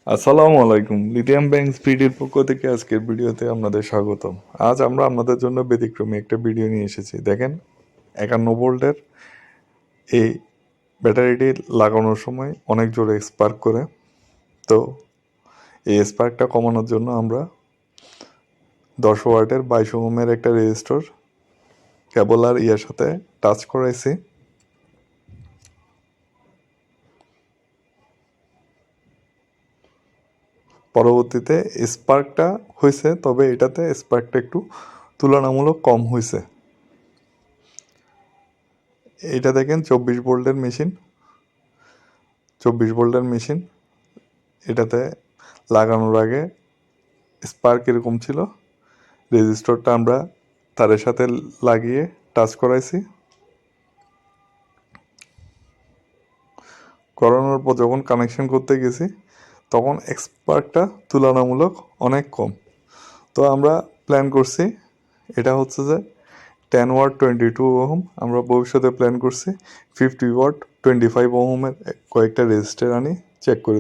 আসসালামু আলাইকুম, lithium bank স্পিডির পক্ষ থেকে আজকের ভিডিওতে আপনাদের স্বাগতম। আজ আমরা আপনাদের জন্য ব্যতিক্রমী একটা ভিডিও নিয়ে এসেছি। দেখেন, 51 ভোল্টের এই ব্যাটারিটি লাগানোর সময় অনেক জোরে স্পার্ক করে। তো এই স্পার্কটা কমানোর জন্য আমরা 10 ওয়াটের 22 ওহমের একটা রেজিস্টর কেবল আর ইয়ার সাথে টাচ করাইছি। পরবর্তীতে স্পার্কটা হয়েছে, তবে এটাতে স্পার্কটা একটু তুলনামূলক কম হয়েছে। এটা দেখেন 24 ভোল্টের মেশিন। এটাতে লাগানোর আগে স্পার্ক এরকম ছিল। রেজিস্টরটা আমরা তারের সাথে লাগিয়ে টাচ করাইছি। করানোর পর যখন কানেকশন করতে গেছি তখন স্পার্কটা তুলনামূলক অনেক কম। তো আমরা প্ল্যান করছি, এটা হচ্ছে যে 10 ওয়াট 22 ওহম। আমরা ভবিষ্যতে প্ল্যান করছি 50 ওয়াট 25 ওহমের কয়েকটা রেজিস্টার আনি চেক করে